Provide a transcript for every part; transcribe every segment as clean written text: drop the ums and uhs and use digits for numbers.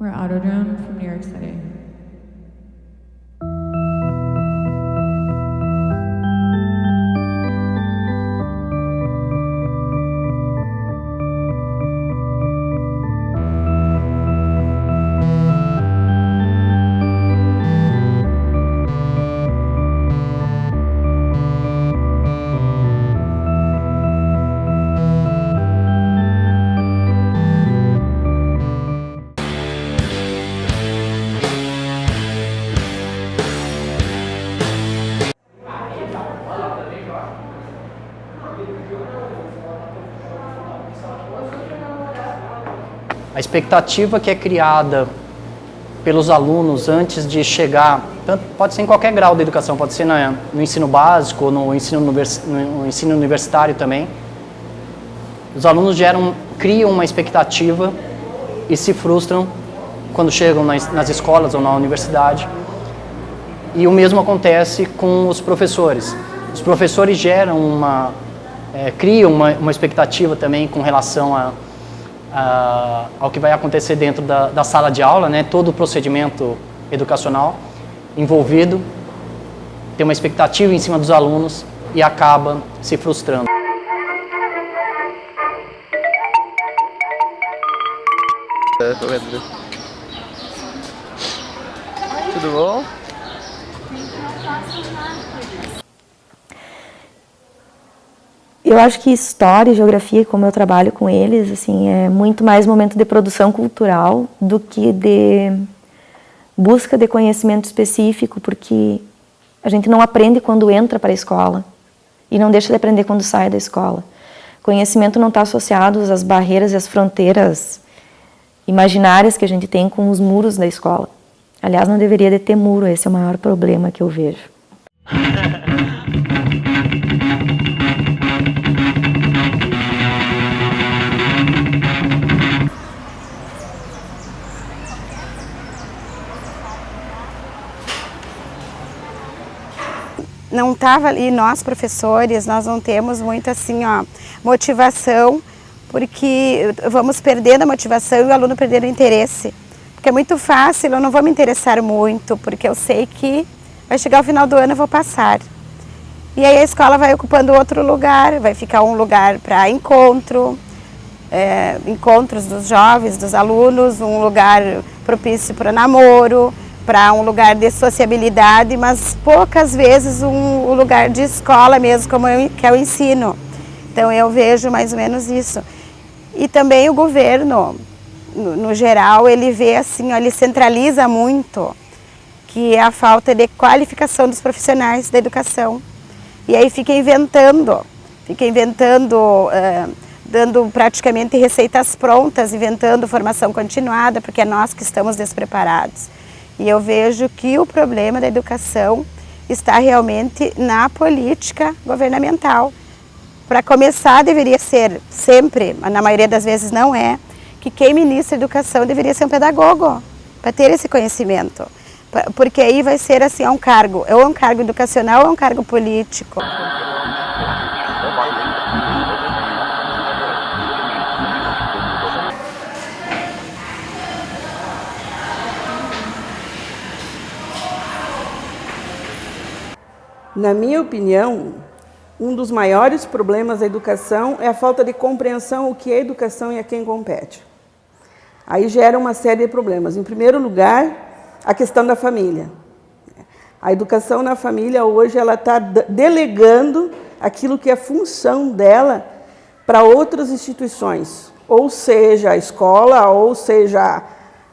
We're Autodrome from New York City. A expectativa que é criada pelos alunos antes de chegar, pode ser em qualquer grau da educação, pode ser no ensino básico, no ensino universitário também. Os alunos criam uma expectativa e se frustram quando chegam nas escolas ou na universidade. E o mesmo acontece com os professores. Os professores criam uma expectativa também com relação ao que vai acontecer dentro da sala de aula, né? Todo o procedimento educacional envolvido, tem uma expectativa em cima dos alunos e acaba se frustrando. Tudo bom? Eu acho que história e geografia, como eu trabalho com eles, assim, é muito mais momento de produção cultural do que de busca de conhecimento específico, porque a gente não aprende quando entra para a escola e não deixa de aprender quando sai da escola. Conhecimento não está associado às barreiras e às fronteiras imaginárias que a gente tem com os muros da escola. Aliás, não deveria de ter muro, esse é o maior problema que eu vejo. Não estava ali, nós professores, nós não temos muito assim, motivação, porque vamos perdendo a motivação e o aluno perdendo o interesse. Porque é muito fácil, eu não vou me interessar muito, porque eu sei que vai chegar o final do ano e eu vou passar. E aí a escola vai ocupando outro lugar, vai ficar um lugar para encontros dos jovens, dos alunos, um lugar propício para namoro, para um lugar de sociabilidade, mas poucas vezes um lugar de escola mesmo, que é o ensino. Então eu vejo mais ou menos isso. E também o governo, no geral, ele vê assim, ele centraliza muito, que é a falta de qualificação dos profissionais da educação. E aí fica inventando, dando praticamente receitas prontas, inventando formação continuada, porque é nós que estamos despreparados. E eu vejo que o problema da educação está realmente na política governamental. Para começar, deveria ser sempre, mas na maioria das vezes não é, que quem ministra a educação deveria ser um pedagogo, para ter esse conhecimento. Porque aí vai ser assim, ou é um cargo educacional ou é um cargo político. Na minha opinião, um dos maiores problemas da educação é a falta de compreensão o que é educação e a quem compete. Aí gera uma série de problemas. Em primeiro lugar, a questão da família. A educação na família hoje ela está delegando aquilo que é função dela para outras instituições, ou seja a escola, ou seja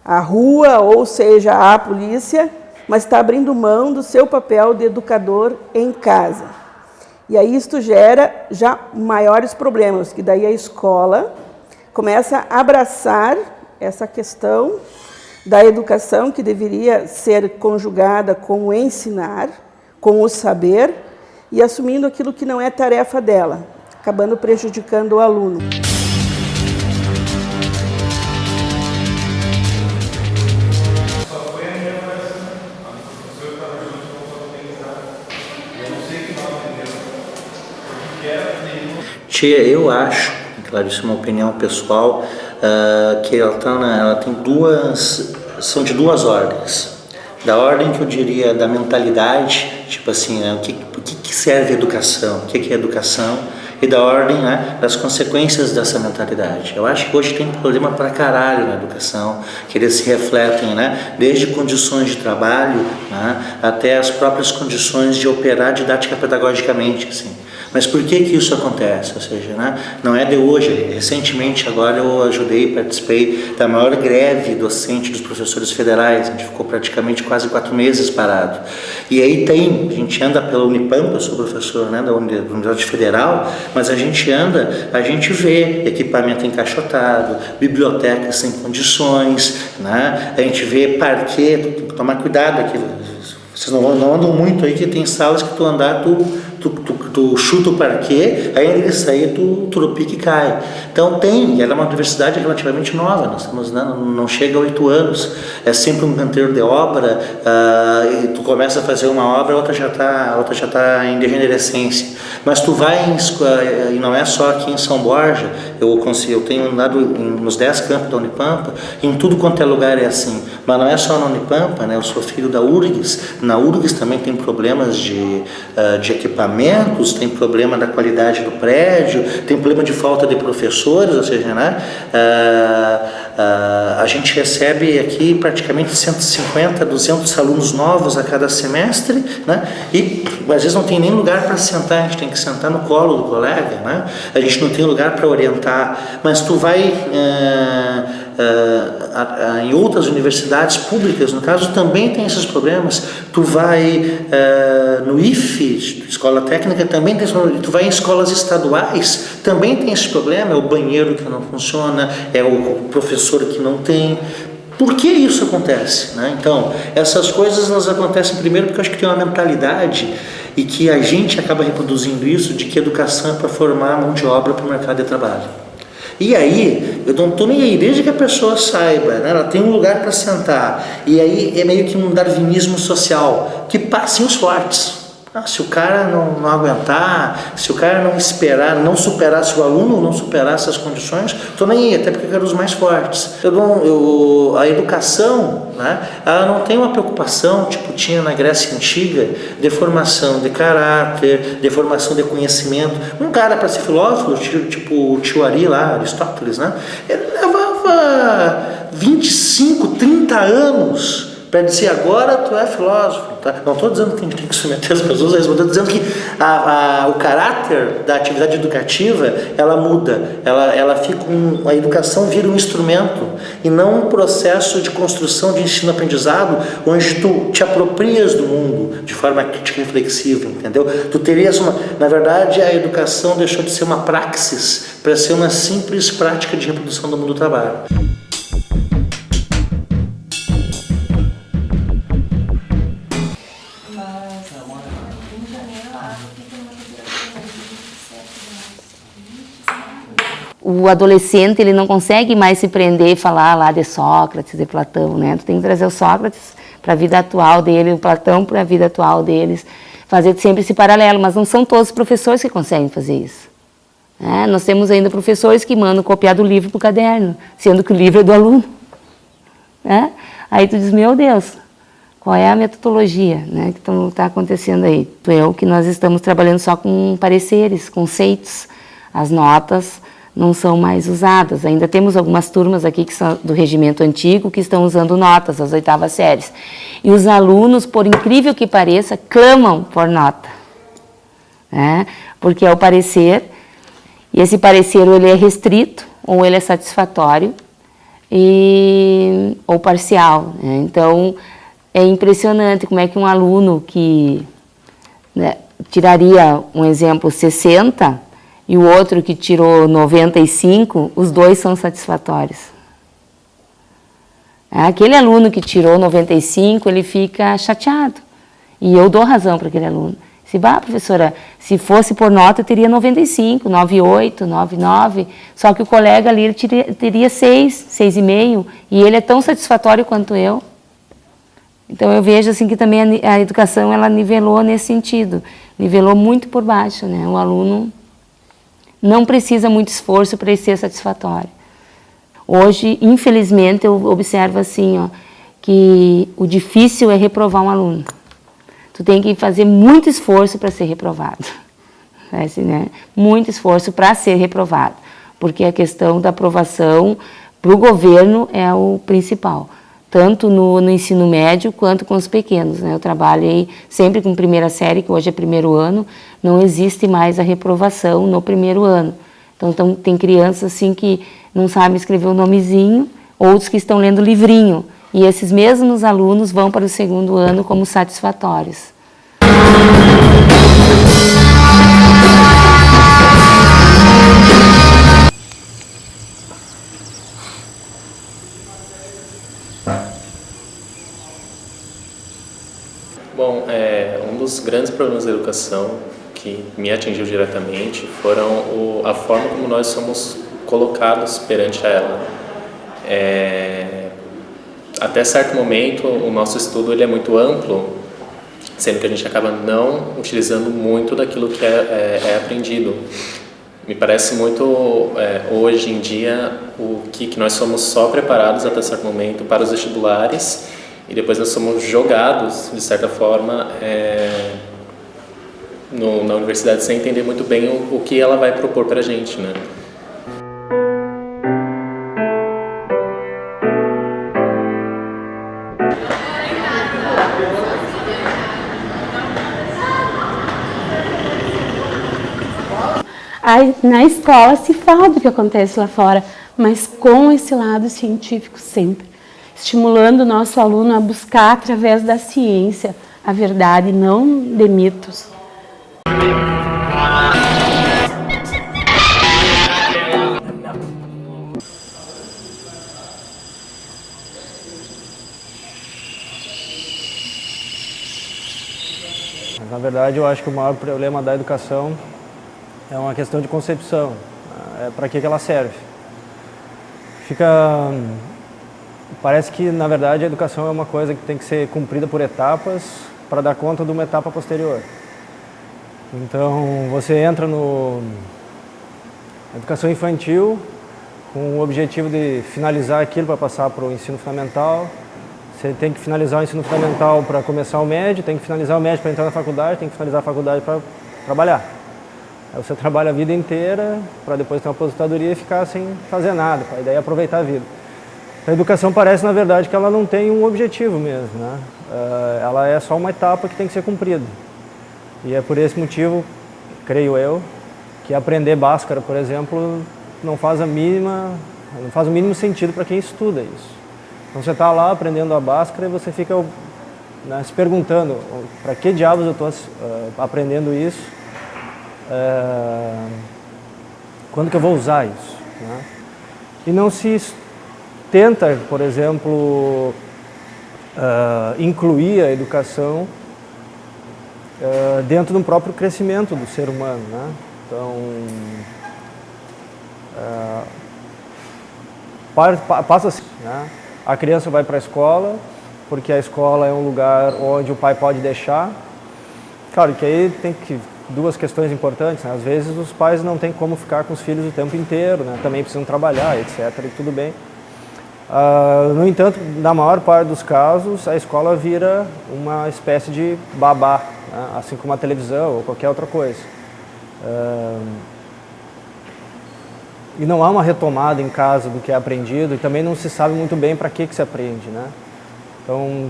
a rua, ou seja a polícia, mas está abrindo mão do seu papel de educador em casa. E aí isto gera já maiores problemas, que daí a escola começa a abraçar essa questão da educação, que deveria ser conjugada com o ensinar, com o saber, e assumindo aquilo que não é tarefa dela, acabando prejudicando o aluno. Tia, eu acho claro, isso é uma opinião pessoal, que ela tem são de duas ordens. Da ordem que eu diria da mentalidade, tipo assim, né, o que serve a educação, o que é educação, e da ordem, né, das consequências dessa mentalidade. Eu acho que hoje tem problema pra caralho na educação, que eles se refletem, né, desde condições de trabalho, né, até as próprias condições de operar didática pedagogicamente, assim. Mas por que isso acontece? Ou seja, né, não é de hoje. Recentemente, agora eu participei da maior greve docente dos professores federais. A gente ficou praticamente quase 4 meses parado. E aí a gente anda pela Unipampa, eu sou professor, né, da Universidade Federal, mas a gente vê equipamento encaixotado, bibliotecas sem condições, né, a gente vê parquet, tem que tomar cuidado aqui. Vocês não andam muito aí, que tem salas que tu andar, tu chuta o parquet, aí ele sair, tu tropica e cai. Então ela é uma universidade relativamente nova, nós estamos, né, não chega a 8 anos, é sempre um canteiro de obra, e tu começa a fazer uma obra, a outra já está em degenerescência. Mas tu vai, e não é só aqui em São Borja, eu tenho andado nos 10 campos da Unipampa, em tudo quanto é lugar é assim, mas não é só na Unipampa, né, eu sou filho da URGS, na URGS também tem problemas de equipamentos, tem problema da qualidade do prédio, tem problema de falta de professores, ou seja, né, a gente recebe aqui praticamente 150, 200 alunos novos a cada semestre, né, e às vezes não tem nem lugar para sentar, a gente tem que sentar no colo do colega, né, a gente não tem lugar para orientar, mas tu vai em outras universidades públicas, no caso, também tem esses problemas. Tu vai no IFE, escola técnica, também tem esse problema. Tu vai em escolas estaduais, também tem esse problema, é o banheiro que não funciona, é o professor que não tem. Por que isso acontece, né? Então, essas coisas elas acontecem primeiro porque eu acho que tem uma mentalidade e que a gente acaba reproduzindo isso de que educação é para formar mão de obra para o mercado de trabalho. E aí, eu não estou nem aí, desde que a pessoa saiba, né, ela tem um lugar para sentar, e aí é meio que um darwinismo social, que passem os fortes. Se o cara não aguentar, se o cara não superar, se o aluno não superar essas condições, estou nem aí, até porque eu quero os mais fortes. A educação, né, ela não tem uma preocupação, tipo tinha na Grécia Antiga, de formação de caráter, de formação de conhecimento. Um cara para ser filósofo, tipo o tio Ari lá, Aristóteles, né, ele levava 25, 30 anos para dizer agora tu é filósofo. Tá? Não estou dizendo que a gente tem que submeter as pessoas a isso, estou dizendo que o caráter da atividade educativa, ela muda, a educação vira um instrumento e não um processo de construção de ensino-aprendizado onde tu te aproprias do mundo de forma crítica e reflexiva, entendeu? Tu terias na verdade, a educação deixou de ser uma praxis para ser uma simples prática de reprodução do mundo do trabalho. O adolescente, ele não consegue mais se prender e falar lá de Sócrates, de Platão, né? Tu tem que trazer o Sócrates para a vida atual dele, o Platão para a vida atual deles, fazer sempre esse paralelo, mas não são todos os professores que conseguem fazer isso. Né? Nós temos ainda professores que mandam copiar do livro para o caderno, sendo que o livro é do aluno. Né? Aí tu diz, meu Deus, qual é a metodologia, né, que está acontecendo aí? Que nós estamos trabalhando só com pareceres, conceitos, as notas não são mais usadas. Ainda temos algumas turmas aqui que são do regimento antigo que estão usando notas, as 8ª séries. E os alunos, por incrível que pareça, clamam por nota. Né? Porque é o parecer, e esse parecer ou ele é restrito, ou ele é satisfatório, ou parcial. Né? Então, é impressionante como é que um aluno que, né, tiraria, um exemplo, 60, e o outro que tirou 95, os dois são satisfatórios. Aquele aluno que tirou 95, ele fica chateado. E eu dou razão para aquele aluno. Professora, se fosse por nota, eu teria 95, 98, 99. Só que o colega ali ele teria 6, 6,5. E ele é tão satisfatório quanto eu. Então eu vejo assim que também a educação ela nivelou nesse sentido. Nivelou muito por baixo, né? O aluno não precisa muito esforço para ele ser satisfatório. Hoje, infelizmente, eu observo assim, ó, que o difícil é reprovar um aluno. Tu tem que fazer muito esforço para ser reprovado. Assim, né? Muito esforço para ser reprovado, porque a questão da aprovação para o governo é o principal, tanto no ensino médio quanto com os pequenos, né? Eu trabalhei sempre com primeira série, que hoje é primeiro ano, não existe mais a reprovação no primeiro ano. Então tem crianças assim que não sabem escrever o nomezinho, outros que estão lendo livrinho, e esses mesmos alunos vão para o segundo ano como satisfatórios. Bom, um dos grandes problemas da educação que me atingiu diretamente foram a forma como nós somos colocados perante a ela. Até certo momento, o nosso estudo ele é muito amplo, sendo que a gente acaba não utilizando muito daquilo que é aprendido. Me parece muito, hoje em dia, que nós somos só preparados até certo momento para os vestibulares e depois nós somos jogados, de certa forma, na universidade sem entender muito bem o que ela vai propor para a gente, né? Na escola se fala do que acontece lá fora, mas com esse lado científico sempre, estimulando o nosso aluno a buscar através da ciência a verdade, não de mitos. Na verdade, eu acho que o maior problema da educação é uma questão de concepção, para que ela serve. Parece que, na verdade, a educação é uma coisa que tem que ser cumprida por etapas para dar conta de uma etapa posterior. Então, você entra na educação infantil com o objetivo de finalizar aquilo para passar para o ensino fundamental. Você tem que finalizar o ensino fundamental para começar o médio, tem que finalizar o médio para entrar na faculdade, tem que finalizar a faculdade para trabalhar. Aí você trabalha a vida inteira para depois ter uma aposentadoria e ficar sem fazer nada, a ideia é aproveitar a vida. A educação parece, na verdade, que ela não tem um objetivo mesmo, né? Ela é só uma etapa que tem que ser cumprida. E é por esse motivo, creio eu, que aprender Bhaskara, por exemplo, não faz o mínimo sentido para quem estuda isso. Então você está lá aprendendo a Bhaskara e você fica, né, se perguntando para que diabos eu estou aprendendo isso, quando que eu vou usar isso, né? E não se tenta, por exemplo, incluir a educação dentro do próprio crescimento do ser humano, né? Então, passa assim, né? A criança vai para a escola, porque a escola é um lugar onde o pai pode deixar. Claro que aí tem duas questões importantes, né? Às vezes os pais não têm como ficar com os filhos o tempo inteiro, né? Também precisam trabalhar, etc. E tudo bem. No entanto, na maior parte dos casos, a escola vira uma espécie de babá, né? Assim como a televisão ou qualquer outra coisa. E não há uma retomada em casa do que é aprendido e também não se sabe muito bem para que se aprende, né? Então,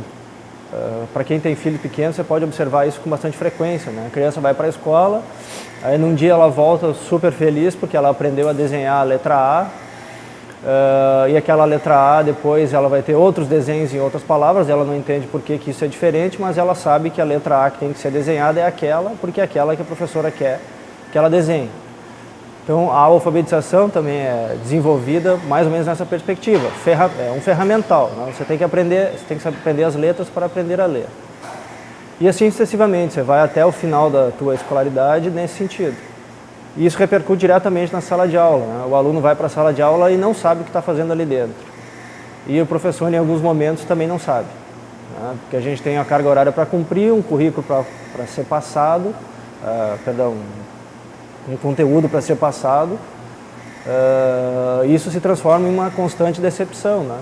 para quem tem filho pequeno, você pode observar isso com bastante frequência, né? A criança vai para a escola, aí num dia ela volta super feliz porque ela aprendeu a desenhar a letra A, e aquela letra A depois ela vai ter outros desenhos em outras palavras, ela não entende por que isso é diferente, mas ela sabe que a letra A que tem que ser desenhada é aquela, porque é aquela que a professora quer que ela desenhe. Então, a alfabetização também é desenvolvida mais ou menos nessa perspectiva. É um ferramental, né? Você tem que aprender as letras para aprender a ler. E assim sucessivamente, você vai até o final da tua escolaridade nesse sentido. E isso repercute diretamente na sala de aula, né? O aluno vai para a sala de aula e não sabe o que está fazendo ali dentro. E o professor, em alguns momentos, também não sabe, né? Porque a gente tem a carga horária para cumprir, um currículo para ser passado, um conteúdo para ser passado, isso se transforma em uma constante decepção, né?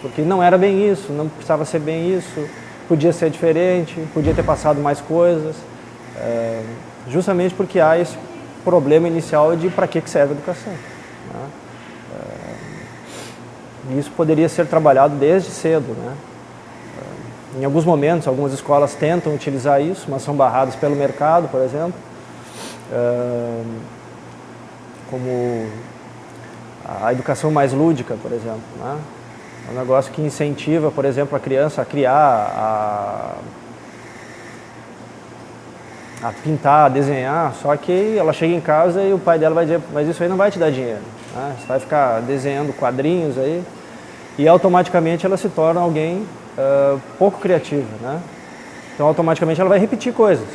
Porque não era bem isso, não precisava ser bem isso, podia ser diferente, podia ter passado mais coisas, justamente porque há esse problema inicial de para que serve a educação, né? Isso poderia ser trabalhado desde cedo, né? Em alguns momentos, algumas escolas tentam utilizar isso, mas são barradas pelo mercado, por exemplo, como a educação mais lúdica, por exemplo, né? É um negócio que incentiva, por exemplo, a criança a criar, a pintar, a desenhar, só que ela chega em casa e o pai dela vai dizer, mas isso aí não vai te dar dinheiro, né? Você vai ficar desenhando quadrinhos aí, e automaticamente ela se torna alguém pouco criativa, né? Então automaticamente ela vai repetir coisas,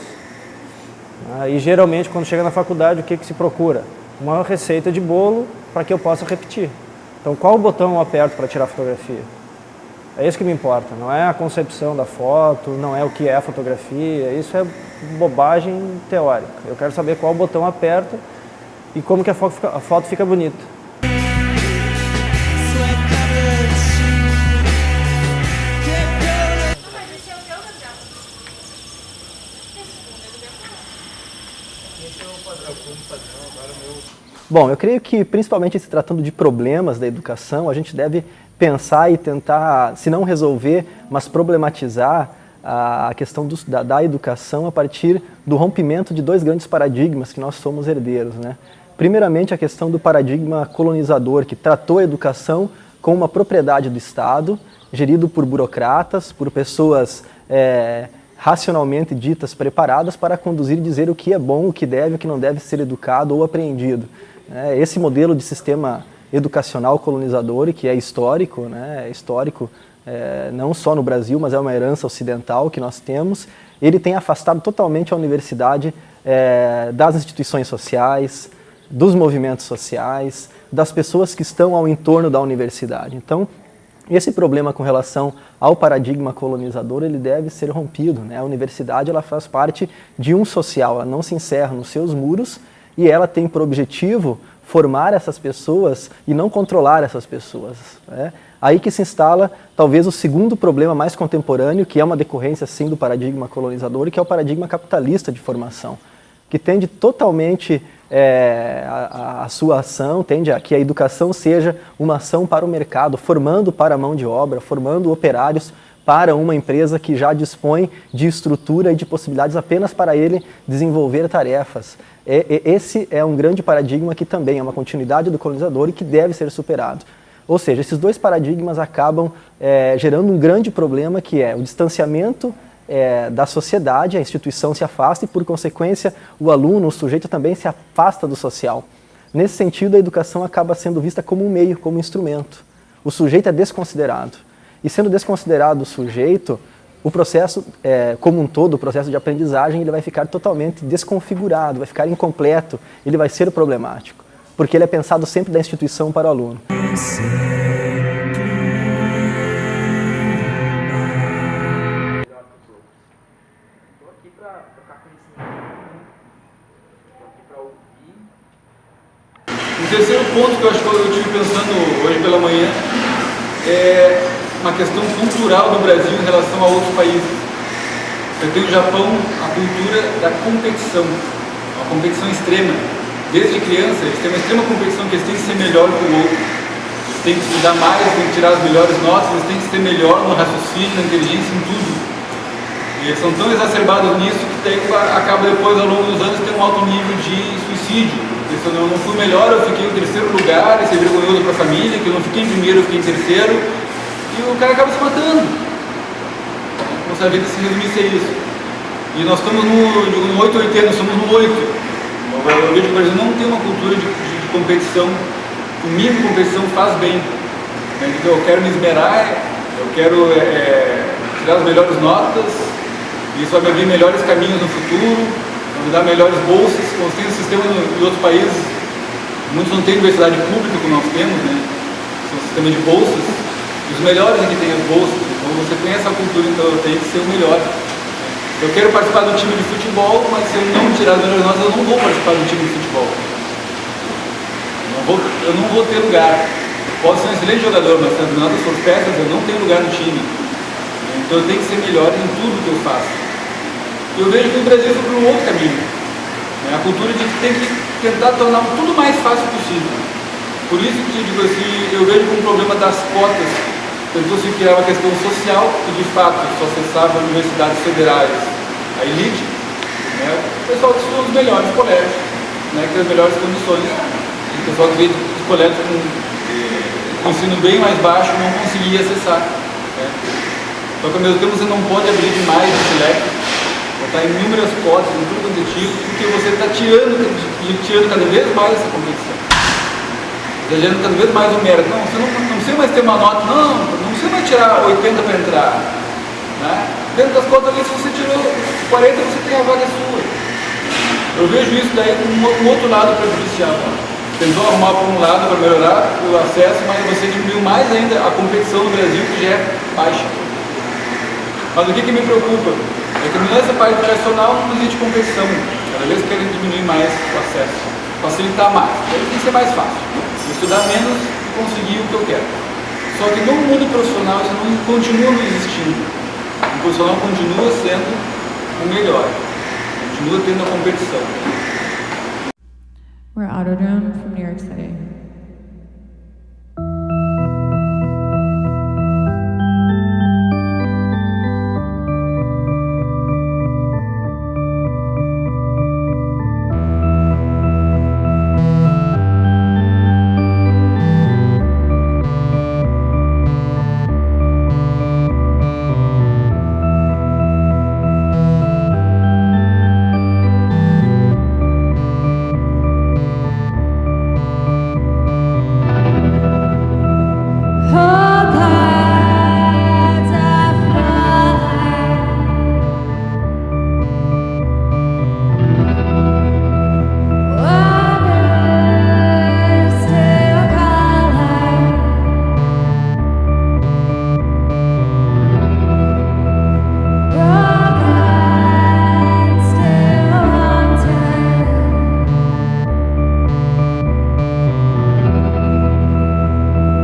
né? E geralmente quando chega na faculdade o que se procura? Uma receita de bolo para que eu possa repetir. Então qual botão eu aperto para tirar a fotografia? É isso que me importa, não é a concepção da foto, não é o que é a fotografia, isso é bobagem teórica. Eu quero saber qual botão aperta e como que a foto fica bonita. Bom, eu creio que, principalmente se tratando de problemas da educação, a gente deve pensar e tentar, se não resolver, mas problematizar a questão da educação a partir do rompimento de dois grandes paradigmas que nós somos herdeiros, né? Primeiramente, a questão do paradigma colonizador, que tratou a educação como uma propriedade do Estado, gerido por burocratas, por pessoas racionalmente ditas preparadas para conduzir e dizer o que é bom, o que deve, o que não deve ser educado ou apreendido. Esse modelo de sistema educacional colonizador, e que é histórico, né? Não só no Brasil, mas é uma herança ocidental que nós temos, ele tem afastado totalmente a universidade das instituições sociais, dos movimentos sociais, das pessoas que estão ao entorno da universidade. Então, esse problema com relação ao paradigma colonizador, ele deve ser rompido, né? A universidade, ela faz parte de um social, ela não se encerra nos seus muros, e ela tem por objetivo formar essas pessoas e não controlar essas pessoas, né? Aí que se instala talvez o segundo problema mais contemporâneo, que é uma decorrência sim do paradigma colonizador, e que é o paradigma capitalista de formação, que tende totalmente a sua ação, tende a que a educação seja uma ação para o mercado, formando para a mão de obra, formando operários para uma empresa que já dispõe de estrutura e de possibilidades apenas para ele desenvolver tarefas. Esse é um grande paradigma que também é uma continuidade do colonizador e que deve ser superado. Ou seja, esses dois paradigmas acabam gerando um grande problema, que é o distanciamento da sociedade, a instituição se afasta e, por consequência, o aluno, o sujeito também se afasta do social. Nesse sentido, a educação acaba sendo vista como um meio, como um instrumento. O sujeito é desconsiderado. E sendo desconsiderado o sujeito, o processo como um todo, o processo de aprendizagem, ele vai ficar totalmente desconfigurado, vai ficar incompleto, ele vai ser problemático, porque ele é pensado sempre da instituição para o aluno. O terceiro ponto que eu acho que eu estive pensando hoje pela manhã é uma questão cultural do Brasil em relação a outros países. Eu tenho no Japão a cultura da competição, uma competição extrema. Desde criança, eles têm uma extrema competição, que eles têm que ser melhor que o outro. Eles têm que estudar mais, têm que tirar as melhores notas, eles têm que ser melhor no raciocínio, na inteligência, em tudo. E eles são tão exacerbados nisso que daí acaba depois, ao longo dos anos, ter um alto nível de suicídio. Se eu não fui melhor, eu fiquei em terceiro lugar, isso é vergonhoso para a família, que eu não fiquei em primeiro, eu fiquei em terceiro, e o cara acaba se matando. Como se a vida se resumisse a isso. E nós estamos no 880, nós estamos no 8. Eu vejo que o Brasil não tem uma cultura de competição, o mínimo de competição faz bem. Então eu quero me esmerar, eu quero tirar as melhores notas, e isso vai me abrir melhores caminhos no futuro, me dar melhores bolsas. Como tem um sistema em outros países, muitos não têm universidade pública como nós temos, né? São um sistema de bolsas, e os melhores é que têm as bolsas. Então você tem essa cultura, então eu tenho que ser o melhor. Eu quero participar do time de futebol, mas se eu não tirar as melhores notas, eu não vou participar do time de futebol. Eu não vou ter lugar. Posso ser um excelente jogador, mas se as notas for péssimas, eu não tenho lugar no time. Então eu tenho que ser melhor em tudo que eu faço. Eu vejo que o Brasil foi para um outro caminho. A cultura de que tem que tentar tornar tudo mais fácil possível. Por isso que eu digo assim, eu vejo como um problema das cotas. Tentou-se criar uma questão social que de fato só acessava universidades federais, a elite, né? O pessoal que estuda nos melhores colégios, né? Que tem as melhores condições. O pessoal que veio dos colégios com ensino bem mais baixo não conseguia acessar. Né? Só que ao mesmo tempo você não pode abrir demais esse leque, botar inúmeras cotas, em tudo quanto é tipo, porque você está tirando cada vez mais essa competição. Exagerando cada vez mais o mérito. Não, você não precisa mais ter uma nota, não precisa mais tirar 80 para entrar. Né? Dentro das cotas ali, se você tirou 40, você tem a vaga sua. Eu vejo isso daí como um outro lado prejudicial. Tentou arrumar por um lado para melhorar o acesso, mas você diminuiu mais ainda a competição no Brasil, que já é baixa. Mas o que me preocupa? É que nessa parte educacional não existe competição. Cada vez querem diminuir mais o acesso, facilitar mais. Aí tem que ser mais fácil. Estudar menos e conseguir o que eu quero. Só que no mundo profissional isso não continua não existindo. O profissional continua sendo o melhor. Continua tendo a competição. We're Autodrone from New York City.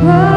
Whoa.